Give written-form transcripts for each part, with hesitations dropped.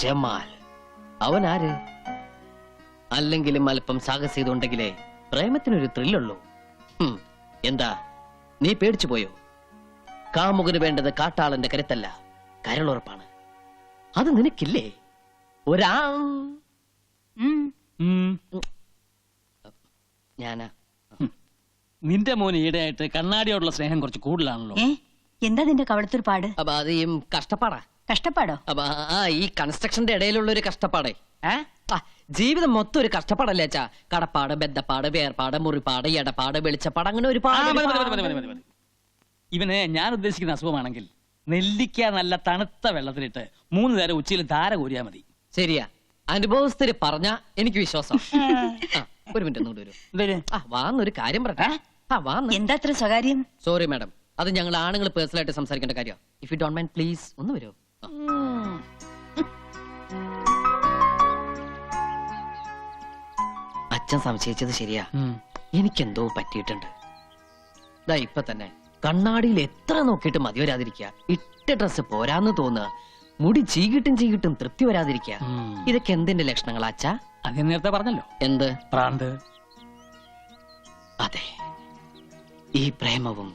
Jamal അവൻ ആര്? അല്ലെങ്കിലും അല്പം സാഹസികതയുണ്ടെങ്കിലേ പ്രേമത്തിനൊരു ത്രില്ലുള്ളൂ. എന്താ നീ പേടിച്ചു പോയോ? കാമുകന് വേണ്ടത് കാട്ടാളന്റെ കരുത്തല്ല, കരളുറപ്പാണ്. അത് നിനക്കില്ലേ? ഞാനാ. നിന്റെ മോന് ഈടെയായിട്ട് കണ്ണാടിയോടുള്ള സ്നേഹം കുറച്ച് കൂടുതലാണല്ലോ. എന്താ നിന്റെ കവളത്തൊരു പാട്? അപ്പൊ അത് ഈ കഷ്ടപ്പാടാ. കഷ്ടപ്പാടോ? അപ്പൊ ഈ കൺസ്ട്രക്ഷന്റെ ഇടയിലുള്ള ഒരു കഷ്ടപ്പാടേ. ജീവിതം മൊത്തം ഒരു കഷ്ടപ്പാടല്ലേ അച്ഛാ? കടപ്പാട്, ബദ്ധപ്പാട്, വേർപാട്, മുറിപ്പാട്, എടപ്പാട്, വെളിച്ചപ്പാട്, അങ്ങനെ ഒരുപാട്. ഇവന് ഞാൻ ഉദ്ദേശിക്കുന്ന അസുഖമാണെങ്കിൽ നെല്ലിക്ക നല്ല തണുത്ത വെള്ളത്തിലിട്ട് 3 നേരം ഉച്ചയിൽ ധാര കോരിയാ മതി. ശരിയാ, അനുഭവസ്ഥര് പറഞ്ഞ എനിക്ക് വിശ്വാസം. ഒരു മിനിറ്റ് ഒന്നുകൂടി വരും. വാന്നൊരു കാര്യം പറട്ടെ. എന്താ അത്ര സ്വകാര്യം? സോറി മാഡം, അത് ഞങ്ങൾ ആണുങ്ങൾ പേഴ്സണലായിട്ട് സംസാരിക്കേണ്ട കാര്യം. If you don't mind please ഒന്ന് വരൂ. അച്ഛൻ സംശയിച്ചത് ശരിയാ. എനിക്കെന്തോ പറ്റിയിട്ടുണ്ട്. ഇതാ ഇപ്പൊ തന്നെ കണ്ണാടിയിൽ എത്ര നോക്കിയിട്ട് മതി വരാതിരിക്കുക, ഇട്ട ഡ്രസ് പോരാന്ന് തോന്നുക, മുടി ചീകിട്ടും തൃപ്തി വരാതിരിക്കുക. ഇതൊക്കെ എന്തിന്റെ ലക്ഷണങ്ങളാ അച്ഛാ? അത് നേരത്തെ പറഞ്ഞല്ലോ. എന്ത് ഭ്രാന്ത്? അതെ, ഈ പ്രേമവും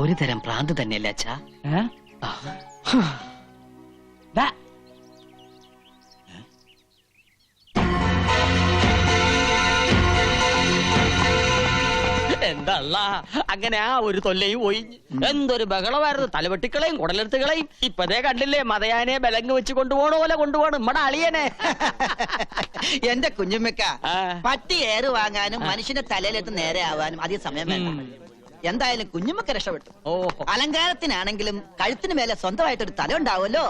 ഒരു തരം ഭ്രാന്ത് തന്നെയല്ലേ അച്ഛാ? എന്തല്ല അങ്ങനെ ആ ഒരു തൊല്ലയും പോയി. എന്തൊരു ബഹളമായിരുന്നു, തലവെട്ടിക്കളയും കുടലെടുത്തുകളയും. ഇപ്പതേ കണ്ടില്ലേ, മതയാനെ ബലങ്ങ് വെച്ച് കൊണ്ടുപോകണ പോലെ കൊണ്ടുപോകണം നമ്മുടെ അളിയനെ. എന്റെ കുഞ്ഞുമ്മക്ക, പട്ടി ഏറ് വാങ്ങാനും മനുഷ്യന്റെ തലയിലെത്ത് നേരെ ആവാനും അധികം സമയം വേണ്ട. എന്തായാലും കുഞ്ഞുമ്മക്ക രക്ഷപ്പെട്ടു. അലങ്കാരത്തിനാണെങ്കിലും കഴുത്തിന് മേലെ സ്വന്തമായിട്ടൊരു തല ഉണ്ടാവുമല്ലോ.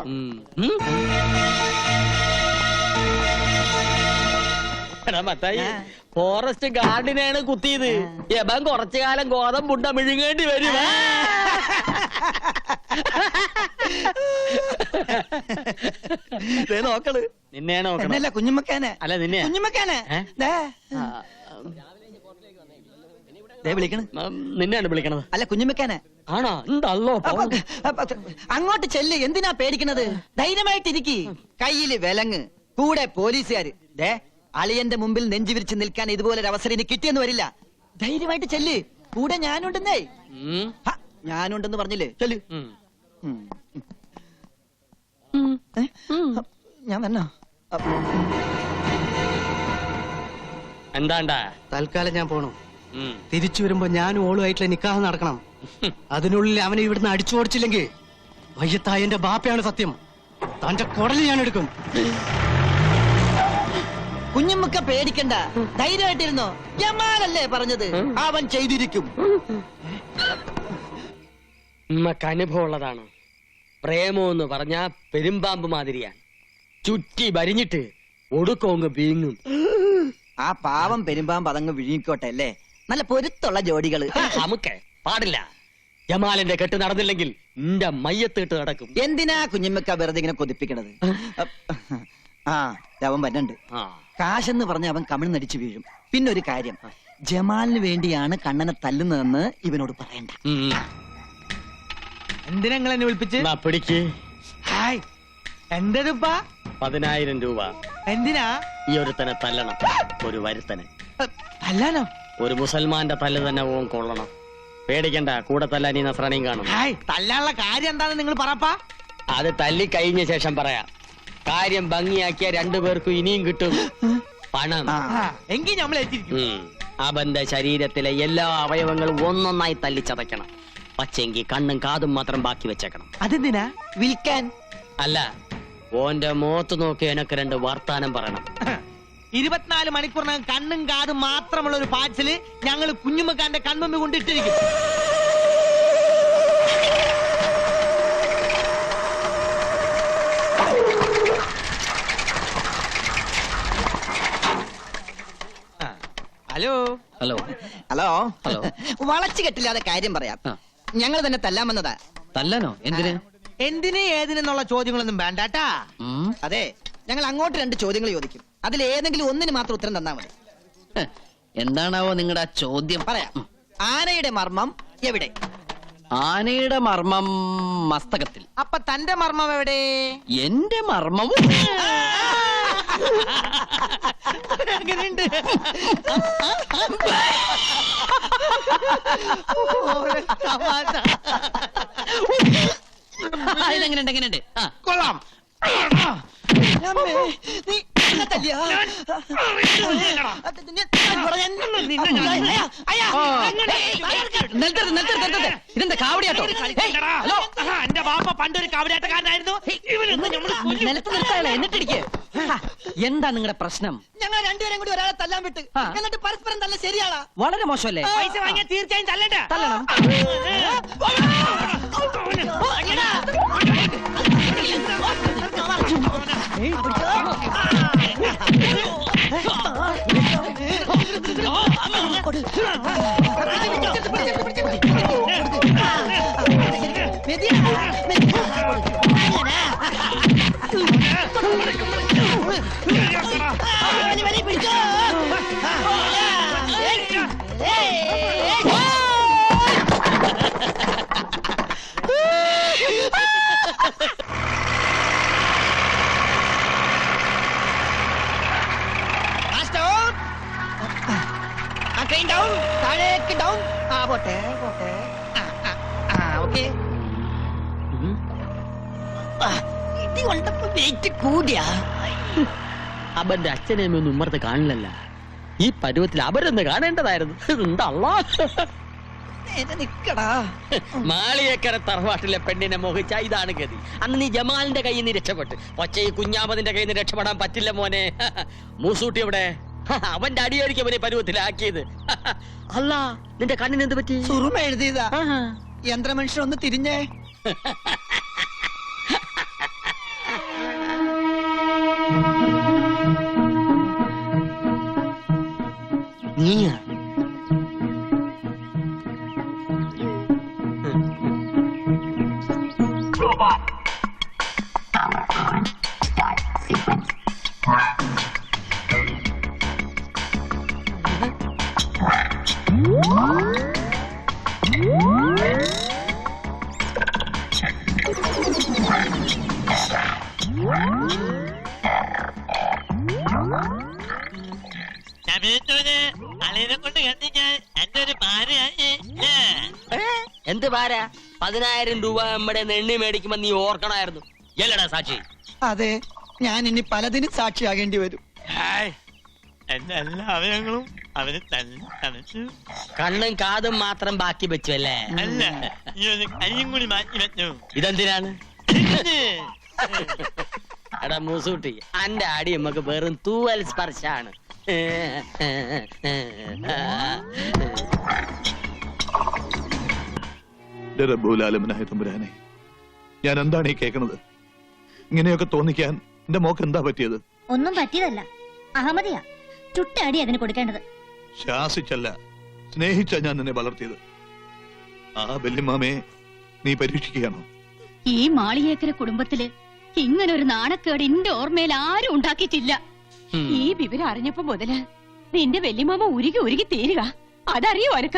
ഫോറസ്റ്റ് ഗാർഡിനെയാണ് കുത്തിയത്. യബൻ കുറച്ചു കാലം ഗോതമ്പുണ്ട മിഴുങ്ങേണ്ടി വരും. നോക്കള് നിന്നെയാണ് നോക്കണല്ല, കുഞ്ഞുമ്മക്കാനെ. അല്ല നിന്നെ കുഞ്ഞുമ്മക്കാനെ വിളിക്കണ. നിന്നെയാണ് വിളിക്കണത്. അല്ല കുഞ്ഞുമ്മക്കാനെ. ആണോ? എന്തല്ലോ അങ്ങോട്ട് ചെല്ല്, എന്തിനാ പേടിക്കണത്? ധൈര്യമായിട്ടിരിക്കി. കയ്യില് വിലങ്ങ്, കൂടെ പോലീസുകാര്. അളിയന്റെ മുമ്പിൽ നെഞ്ചു വിരിച്ച് നിൽക്കാൻ ഇതുപോലെ ഒരു അവസരം ഇനി കിട്ടിയെന്ന് വരില്ല. ധൈര്യമായിട്ട് ചെല്ല്, കൂടെ ഞാനുണ്ടെന്നേ. ഞാനുണ്ടെന്ന് പറഞ്ഞില്ലേ, ചെല്ല്. ഞാൻ വന്നോ? എന്താണ്ടാ? തൽക്കാലം ഞാൻ പോണു. തിരിച്ചു വരുമ്പോ ഞാനും ഓളുമായിട്ടുള്ള നിക്കാഹ് നടക്കണം. അതിനുള്ളിൽ അവനെ ഇവിടുന്ന് അടിച്ചോടിച്ചില്ലെങ്കിൽ വയ്യത്തായന്റെ ബാപ്പയാണ് സത്യം. തന്റെ കുടല് ഞാൻ എടുക്കും. കുഞ്ഞുമ്മക്ക പേടിക്കണ്ട, ധൈര്യമായിട്ടിരുന്നോ. ജമാലല്ലേ പറഞ്ഞത്, അവൻ ചെയ്തിരിക്കും. നമുക്ക് അനുഭവമുള്ളതാണ്. പ്രേമോന്ന് പറഞ്ഞാ പെരുമ്പാമ്പ് മാതിരിയാണ്, ചുറ്റി വരിഞ്ഞിട്ട് ഒടുക്കോങ്ങ് വീങ്ങും. ആ പാവം പെരുമ്പാമ്പ് അതങ്ങ് വിഴുങ്ങിക്കോട്ടെ അല്ലേ. നല്ല പൊരുത്തുള്ള ജോഡികള്. നമുക്ക് പാടില്ല. ജമാലിന്റെ കെട്ട് നടന്നില്ലെങ്കിൽ നിന്റെ മയ്യത്തിട്ട് നടക്കും. എന്തിനാ കുഞ്ഞുമ്മക്ക വെറുതെ ഇങ്ങനെ കൊതിപ്പിക്കണത്? അവൻ വരണ്ട്. കാശെന്ന് പറഞ്ഞ അവൻ കമിഴ്ന്നടിച്ചു വീഴും. പിന്നൊരു കാര്യം, ജമാലിന് വേണ്ടിയാണ് കണ്ണനെ തല്ലുന്നതെന്ന് ഇവനോട് പറയണ്ട. എന്തിനാ നിങ്ങൾ എന്നെ വിളിപ്പിച്ച്? പിടിക്ക്. എന്റെ 10,000 രൂപ. എന്തിനാ? ഈ ഒരുത്തനെ തല്ലണം. ഒരു വരുത്തനെ തല്ലാനോ? ഒരു മുസൽമാന്റെ തല്ല് തന്നെ ഓൻ കൊള്ളണം. പേടിക്കണ്ട, കൂടെ തല്ലാൻ ഈ നസ്രാണിയും കാണും. തല്ലാനുള്ള കാര്യം എന്താണെന്ന് നിങ്ങൾ പറപ്പാ. അത് തല്ലി കഴിഞ്ഞ ശേഷം പറയാം. കാര്യം ഭംഗിയാക്കിയ 2 പേർക്കും ഇനിയും കിട്ടും പണം. എങ്കിൽ നമ്മൾ അവന്റെ ശരീരത്തിലെ എല്ലാ അവയവങ്ങളും ഒന്നൊന്നായി തല്ലിച്ചതയ്ക്കണം. പക്ഷെങ്കിൽ കണ്ണും കാതും മാത്രം ബാക്കി വെച്ചേക്കണം. അതെന്തിനാ? വിൽക്കാൻ അല്ല, ഓന്റെ മുഖത്ത് നോക്കി എനക്ക് 2 വർത്താനം പറയണം. 24 മണിക്കൂറിനകം കണ്ണും കാതും മാത്രമുള്ള ഒരു പാഴ്സല് ഞങ്ങൾ കുഞ്ഞുമ്മക്കാന്റെ കൺമുമ്പിൽ കൊണ്ടിട്ടിരിക്കും. Hello hello hello hello. വളച്ചു കെട്ടില്ലാതെ കാര്യം പറയാം. ഞങ്ങൾ തന്നെ തല്ലാൻ വന്നതാ. തല്ലാനോ? എന്തിന്? എന്തിന് ഏതിനെന്നുള്ള ചോദ്യങ്ങളൊന്നും വേണ്ടാട്ടാ. അതെ, ഞങ്ങൾ അങ്ങോട്ട് 2 ചോദ്യങ്ങൾ ചോദിക്കും. അതിൽ ഏതെങ്കിലും ഒന്നിന് മാത്രം ഉത്തരം തന്നാ മതി. എന്താണാവോ നിങ്ങളുടെ ചോദ്യം? പറയാം. ആനയുടെ മർമ്മം എവിടെ? ആനയുടെ മർമ്മം മസ്തകത്തിൽ. അപ്പൊ തന്റെ മർമ്മം എവിടെ? എന്റെ മർമ്മവും അങ്ങനെയുണ്ട്. ഇതെങ്ങനെയുണ്ട്? എങ്ങനെയുണ്ട്? കൊള്ളാം. നീ എന്നെ തല്ലിയോ? ഇതെന്താ കാവടിയാട്ടോ? എന്റെ ബാപ്പ പണ്ടൊരു കാവടിയാട്ടക്കാരനായിരുന്നു. നിലത്ത് നിർത്താളെ എന്നിട്ടിരിക്കേ. എന്താ നിങ്ങളുടെ പ്രശ്നം? ഞങ്ങൾ രണ്ടുപേരും കൂടി ഒരാളെ തല്ലാൻ വിട്ട്, എന്നിട്ട് പരസ്പരം തല്ല ശരിയാണോ? വളരെ മോശമല്ലേ? പൈസ വാങ്ങിയാൽ തീർച്ചയായും തല്ലണ്ട. തല്ലണം. താഴേക്ക് ഡൗൺ. പോട്ടെ പോട്ടെ. ഓക്കെ. ഇടി കൊണ്ടപ്പോ വെയിറ്റ് കൂടിയാ. അവന്റെ അച്ഛനെയൊന്നും ഉമ്മർത്ത് കാണില്ലല്ല. ഈ പരുവത്തിൽ അവരൊന്ന് കാണേണ്ടതായിരുന്നു. എന്താ നിക്കടാ. മാളിയേക്കര തറവാട്ടിലെ പെണ്ണിനെ മോഹിച്ച ഇതാണ് ഗതി. അന്ന് നീ ജമാലിന്റെ കയ്യിൽ നിന്ന് രക്ഷപ്പെട്ട്, പക്ഷേ ഈ കുഞ്ഞാമതിന്റെ കയ്യിൽ നിന്ന് രക്ഷപ്പെടാൻ പറ്റില്ല മോനെ. മൂസൂട്ടി എവിടെ? അവന്റെ അടിയായിരിക്കും അവനെ പരുവത്തിലാക്കിയത്. അല്ല, നിന്റെ കണ്ണിന് എന്ത് പറ്റി? സുറുമ എഴുതിയതാ. യന്ത്രമനുഷ്യൻ ഒന്ന് തിരിഞ്ഞേ. നീയാ? എന്ത് ഭാര? 10,000 രൂപ നമ്മുടെ എണ്ണി മേടിക്കുമ്പോ നീ ഓർക്കണായിരുന്നു. എല്ലടാ സാക്ഷി? അതെ, ഞാൻ ഇനി പലതിനും സാക്ഷിയാകേണ്ടി വരും. എന്റെ എല്ലാ അവയവങ്ങളും അവന് തന്നെ തനച്ചു. കണ്ണും കാതും മാത്രം ബാക്കി വെച്ചു അല്ലേ? അല്ല, ഈ ഒരു കയ്യും കൂടി മാറ്റി വെച്ചു. ഇതെന്തിനാണ്? എടാ മൂസൂട്ടി, അന്റെ അടി നമുക്ക് വെറും തൂവൽ സ്പർശാണ്. റബ്ബുലാലമനായ തമ്പുരാനെ, ഞാൻ എന്താണ് ഈ കേൾക്കുന്നത്? ഇങ്ങനെയൊക്കെ തോന്നിക്കാൻ എന്റെ മോക്ക് എന്താ പറ്റിയത്? ഒന്നും പറ്റിയതല്ല, അഹമ്മദിയാ. ചുട്ടടി അതിന് കൊടുക്കേണ്ടത്. ശാസിച്ചല്ല, സ്നേഹിച്ച ഞാൻ നിന്നെ വളർത്തിയത്. ആ വല്യമ്മാമയെ നീ പരീക്ഷിക്കുകയാണോ? ഈ മാളിയേക്കര കുടുംബത്തില് ഇങ്ങനെ ഒരു നാണക്കേട് എന്റെ ഓർമ്മയിൽ ആരും ഉണ്ടാക്കിയിട്ടില്ല. ഈ വിവരം അറിഞ്ഞപ്പോ മുതല് നിന്റെ വല്യമാമ ഉരുകി ഉരുകി തീരുക. അതറിയോ അരക്ക?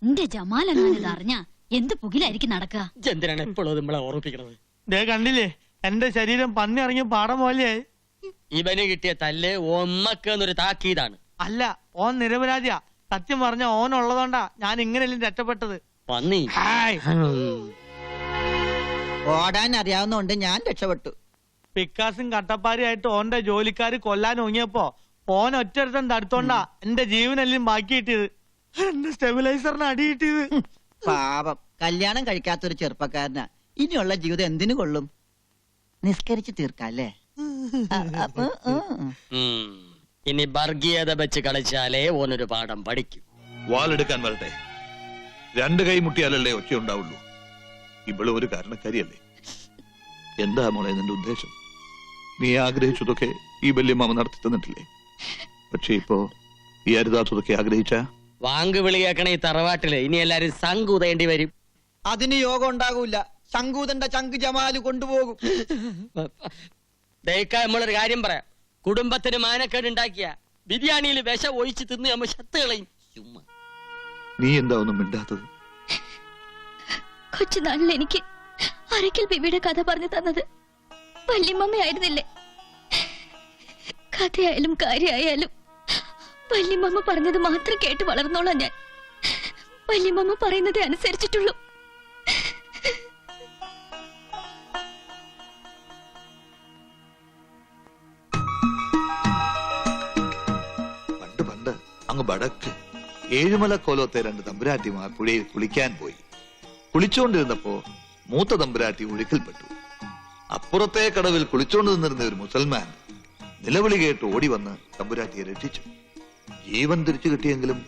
എന്റെ ജമാലെന്നാണിത് അറിഞ്ഞ എന്ത് പുകിലായിരിക്കും നടക്കുക. എന്തിനാണ് എപ്പോഴും നമ്മളെ ഓർമ്മിപ്പിക്കണത്? ദേ കണ്ടില്ലേ, എന്റെ ശരീരം പന്നി ഇറങ്ങിയ പാടം പോലെയായി. ഇവന് കിട്ടിയ തല്ല് ഒന്നൊരു താക്കീതാണ്. അല്ല, ഓൻ നിരപരാധിയാ. സത്യം പറഞ്ഞ ഓൻ ഉള്ളതുകൊണ്ടാ ഞാൻ ഇങ്ങനെയല്ലേ രക്ഷപ്പെട്ടത്. പന്നി. ഓടാൻ അറിയാവുന്നോണ്ട് ഞാൻ രക്ഷപ്പെട്ടു. പിക്കാസും കട്ടപ്പാരിയായിട്ട് ഓന്റെ ജോലിക്കാര് കൊല്ലാൻ ഒങ്ങിയപ്പോ ഓൻ ഒറ്റടുത്തം തടുത്തോണ്ടാ എന്റെ ജീവനെല്ലാം ബാക്കി കിട്ടിയത്. എന്റെ സ്റ്റെബിലൈസറിന് അടി കിട്ടിയത്. പാപം, കല്യാണം കഴിക്കാത്തൊരു ചെറുപ്പക്കാരനാ. ഇനിയുള്ള ജീവിതം എന്തിനു കൊള്ളും? നിസ്കരിച്ച് തീർക്കല്ലേ? ഇനി വർഗീയത വെച്ച് കളിച്ചാലേ ഓനൊരു പാഠം പഠിക്കും. വാളെടുക്കാൻ വരട്ടെ. 2 കൈ മുട്ടിയാലല്ലേ ഒച്ച ഉണ്ടാവുള്ളൂ. ഇവള് ഒരു കാരണക്കാരിയല്ലേ? എന്താ മോളെ നിന്റെ ഉദ്ദേശം? നീ ആഗ്രഹിച്ചതൊക്കെ ഈ വല്യമ്മാമ നടത്തി തന്നിട്ടില്ലേ? പക്ഷെ ഇപ്പോ ഈ അരുതാത്തതൊക്കെ ആഗ്രഹിച്ച വാങ്ക് വിളിയാക്കണ ഈ തറവാട്ടില് ഇനി എല്ലാരും സംകൂതേണ്ടി വരും. അതിന് യോഗം ഉണ്ടാകൂല. ശങ്കൂതന്റെ ചങ്ക് ജമാല് കൊണ്ടുപോകും. ദയക്കാ നമ്മളൊരു കാര്യം പറയാം. കുടുംബത്തിന് മാനക്കേട് ഉണ്ടാക്കിയ ബിരിയാണിയിൽ വിഷം ഒഴിച്ച് തിന്ന് നമ്മൾ ശത്ത് കളയും. ചുമ്മാ നീ എന്താ ഒന്നും മിണ്ടാത്തത്? കൊച്ചുനാളിൽ എനിക്ക് അരക്കൽ ബിബിയുടെ കഥ പറഞ്ഞു തന്നത് വല്യമ്മയായിരുന്നില്ലേ? കഥയായാലും കാര്യമായാലും വല്യമ്മ പറഞ്ഞത് മാത്രം കേട്ട് വളർന്നോളാം ഞാൻ. വല്യമ്മ പറയുന്നതേ അനുസരിച്ചിട്ടുള്ളൂ. പണ്ട് പണ്ട് അങ്ങ് വടക്ക് ഏഴുമല കോലത്തെ രണ്ട് തമ്പുരാട്ടിമാർ പുഴയിൽ കുളിക്കാൻ പോയി. കുളിച്ചുകൊണ്ടിരുന്നപ്പോ മൂത്ത തമ്പുരാട്ടി ഒഴുക്കിൽപ്പെട്ടു. അപ്പുറത്തെ കടവിൽ കുളിച്ചോണ്ട് നിന്നിരുന്ന ഒരു മുസൽമാൻ നിലവിളി കേട്ട് ഓടി വന്ന് തമ്പുരാട്ടിയെ രക്ഷിച്ചു. ജീവൻ തിരിച്ചു കിട്ടിയെങ്കിലും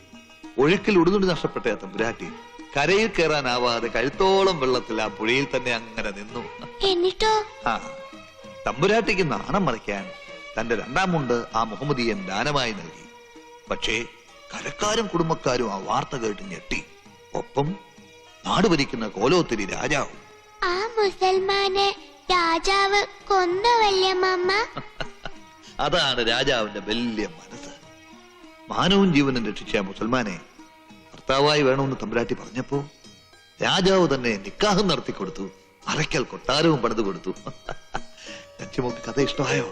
ഒഴുക്കിൽ ഉടുതുണി നഷ്ടപ്പെട്ട ആ തമ്പുരാട്ടി കരയിൽ കയറാനാവാതെ കഴുത്തോളം വെള്ളത്തിൽ ആ പുഴയിൽ തന്നെ അങ്ങനെ നിന്നു. എന്നിട്ടോ ആ തമ്പുരാട്ടിക്ക് നാണം മറയ്ക്കാൻ തന്റെ രണ്ടാം മുണ്ട് ആ മുഹമ്മദിയൻ ദാനമായി നൽകി. പക്ഷേ കരക്കാരും കുടുംബക്കാരും ആ വാർത്ത കേട്ട് ഞെട്ടി. ഒപ്പം നാട് ഭരിക്കുന്ന കോലോത്തിരി രാജാവും. ആ മുസൽമാനെ രാജാവ് കൊന്നു വല്യമ്മ. അതാണ് രാജാവിന്റെ വലിയ മനസ്സ്. മാനവും ജീവനും രക്ഷിച്ച മുസൽമാനെ ഭർത്താവായി വേണമെന്ന് തമ്പുരാട്ടി പറഞ്ഞപ്പോ രാജാവ് തന്നെ നിക്കാഹം നടത്തി കൊടുത്തു. അരക്കൽ കൊട്ടാരവും പണിത് കൊടുത്തു. ലക്ഷ്യമോക്ക് കഥ ഇഷ്ടമായോ?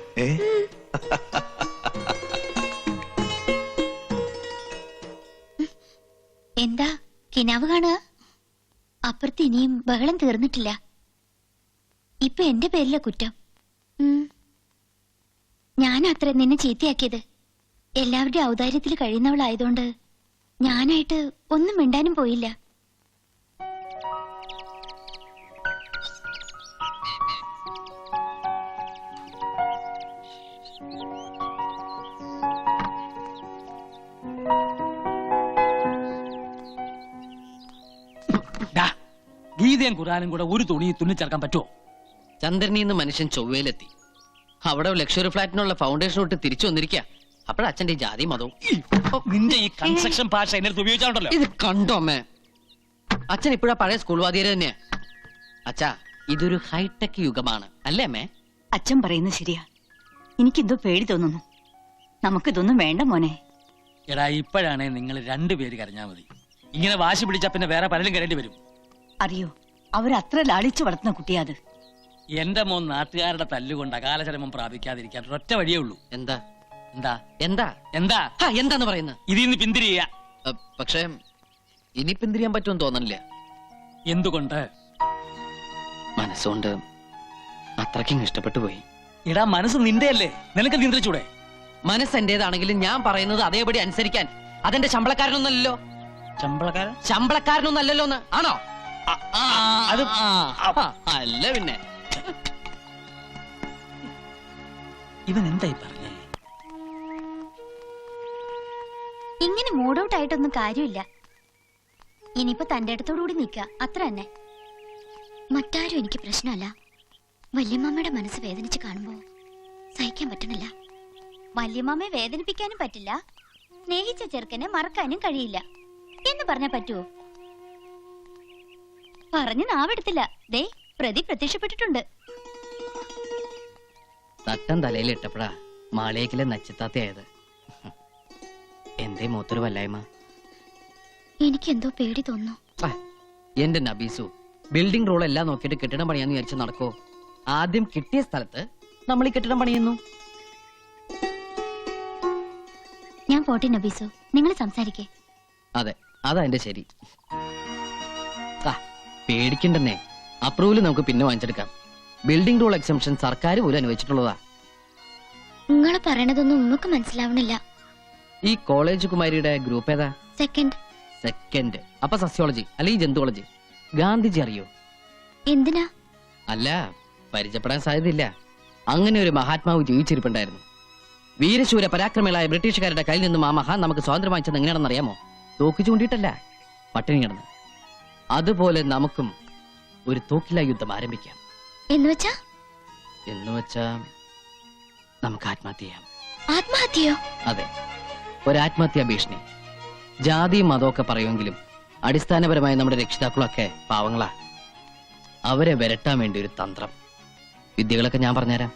എന്താ കിനാവ് കാണുക? അപ്പുറത്ത് ഇനിയും ബഹളം തീർന്നിട്ടില്ല. ഇപ്പൊ എന്റെ പേരിലെ കുറ്റം. ഞാനത്ര നിന്നെ ചീത്തയാക്കിയത്. എല്ലാവരുടെ ഔദാര്യത്തിൽ കഴിയുന്നവളായതുകൊണ്ട് ഞാനായിട്ട് ഒന്നും മിണ്ടാനും പോയില്ല. ഗീതയും ഖുറാനും കൂടെ ഒരു തുണി തുന്നിച്ചേർക്കാൻ പറ്റുമോ? ചന്ദ്രനിന്ന് മനുഷ്യൻ ചൊവ്വയിലെത്തി. അവിടെ ലക്ഷറി ഫ്ലാറ്റിനുള്ള ഫൗണ്ടേഷൻ ഇട്ട് തിരിച്ചു വന്നിരിക്കുക. അപ്പോഴച്ഛന്റെ ജാതി മതവും. നിന്റെ ഈ കൺസ്ട്രക്ഷൻ ഭാഷ എന്നെ അടുത്ത് ഉപയോഗിച്ചാണല്ലോ. ഇത് കണ്ടോ അമ്മേ? അച്ഛൻ ഇപ്പോഴാ പഴയ സ്കൂൾ വാദ്യര് തന്നെയാ. അച്ഛാ, ഇതൊരു ഹൈടെക് യുഗമാണ് അല്ലേ അമ്മേ? അച്ഛൻ പറയുന്നത് ശരിയാ. എനിക്കെന്തോ പേടി തോന്നുന്നു. നമുക്കിതൊന്നും വേണ്ട മോനെ. എടാ, ഇപ്പോഴാണേ നിങ്ങൾ രണ്ടുപേര് കരഞ്ഞാ മതി. ഇങ്ങനെ വാശി പിടിച്ചാ പിന്നെ വേറെ പലരും കരേണ്ടി വരും. അറിയോ, അവരത്ര ലാളിച്ചു വളർത്തുന്ന കുട്ടിയാ അത്. എന്റെ മോൻ നാട്ടുകാരുടെ തല്ലുകൊണ്ട് അകാലചരമം പ്രാപിക്കാതിരിക്കാൻ ഒറ്റ വഴിയേ ഉള്ളൂ. എന്താ എന്താ എന്താ എന്താ എന്താന്ന് പറയുന്നത്? ഇതിന്ന് പിന്തിരിയ. പക്ഷേ ഇനി പിന്തിരിയാൻ പറ്റുമെന്ന് തോന്നണില്ല. എന്തുകൊണ്ട്? മനസ്സുകൊണ്ട് അത്രയ്ക്കും ഇഷ്ടപ്പെട്ടു പോയി. എടാ, മനസ്സ് നിന്റെയല്ലേ, നിനക്ക് നിയന്ത്രിച്ചൂടെ? മനസ്സ് എന്റേതാണെങ്കിലും ഞാൻ പറയുന്നത് അതേപടി അനുസരിക്കാൻ അതെന്റെ ശമ്പളക്കാരനൊന്നല്ലോ. ശമ്പളക്കാരനൊന്നല്ലോ. ആണോ? അത് അല്ല പിന്നെ. ഇവൻ എന്തായി പറഞ്ഞേ? ഇങ്ങനെ മൂഡ് ഔട്ട് ആയിട്ടൊന്നും കാര്യമില്ല. ഇനിയിപ്പോ തന്റെ അടുത്തോടുകൂടി നിൽക്കുക, അത്ര തന്നെ. മറ്റാരും എനിക്ക് പ്രശ്നമല്ല. വല്യമ്മയുടെ മനസ്സ് വേദനിച്ച് കാണുമ്പോ സഹിക്കാൻ പറ്റണില്ല. വല്യമ്മയെ വേദനിപ്പിക്കാനും പറ്റില്ല, സ്നേഹിച്ച ചെറുക്കനെ മറക്കാനും കഴിയില്ല എന്ന് പറഞ്ഞാ പറ്റുവോ? പറഞ്ഞു നാവെടുത്തില്ല. ദേ, പ്രതി പ്രത്യക്ഷപ്പെട്ടിട്ടുണ്ട്. തട്ടം തലയിൽ ഇട്ടപ്പോഴാ മാളിയേക്കിലെ നച്ചിത്താത്തയായത്. എന്തേ മൂത്തൊരു വല്ലായ്മ? എനിക്കെന്തോ പേടി തോന്നുന്നു. എന്റെ നബീസു, ബിൽഡിംഗ് റോൾ എല്ലാം നോക്കിയിട്ട് കെട്ടിടം പണിയാന്ന് വിചാരിച്ച് നടക്കോ? ആദ്യം കിട്ടിയ സ്ഥലത്ത് നമ്മൾ ഈ കെട്ടിടം പണിയുന്നു. ഞാൻ പോട്ടെ നബീസു, നിങ്ങൾ സംസാരിക്കേ. അതെ, അതാ എന്റെ ശരി. പേടിക്കണ്ടെന്നേ. അപ്രൂവൽ നമുക്ക് പിന്നെ വാങ്ങിച്ചെടുക്കാം. ബിൽഡിംഗ് റൂൾ എക്സംഷൻ സർക്കാർ പോലും അനുവദിച്ചിട്ടുള്ളതാ. നിങ്ങൾ പറയണതൊന്നും ഉമ്മക്ക് മനസ്സിലാവണില്ല. ഈ കോളേജ് കുമാരിയുടെ ഗ്രൂപ്പ് ഏതാ? സെക്കൻഡ്. അപ്പൊ സസ്യോളജി അല്ലെങ്കിൽ ജന്തുവോളജി. ഗാന്ധിജി അറിയോ? എന്തിനാ? അല്ല, പരിചയപ്പെടാൻ സാധ്യതയില്ല. അങ്ങനെ ഒരു മഹാത്മാവ് ജീവിച്ചിരിപ്പുണ്ടായിരുന്നു. വീരശൂര പരാക്രമികളായ ബ്രിട്ടീഷുകാരുടെ കയ്യിൽ നിന്നും ആ മഹാൻ നമുക്ക് സ്വാതന്ത്ര്യം വാങ്ങിച്ചത് എങ്ങനെയാണെന്ന് അറിയാമോ? തോക്ക് ചൂണ്ടിയിട്ടല്ല, പട്ടിണി കിടന്ന്. അതുപോലെ നമുക്കും ഒരു തോക്കില യുദ്ധം ആരംഭിക്കാം. എന്നുവെച്ചാ നമുക്ക് ആത്മഹത്യ ചെയ്യാം. ആത്മഹത്യയോ? അതെ, ഒരു ആത്മഹത്യാ ഭീഷണി. ജാതിയും മതമൊക്കെ പറയുമെങ്കിലും അടിസ്ഥാനപരമായി നമ്മുടെ രക്ഷിതാക്കളൊക്കെ പാവങ്ങളാ. അവരെ വരട്ടാൻ വേണ്ടി ഒരു തന്ത്രം. വിദ്യകളൊക്കെ ഞാൻ പറഞ്ഞുതരാം.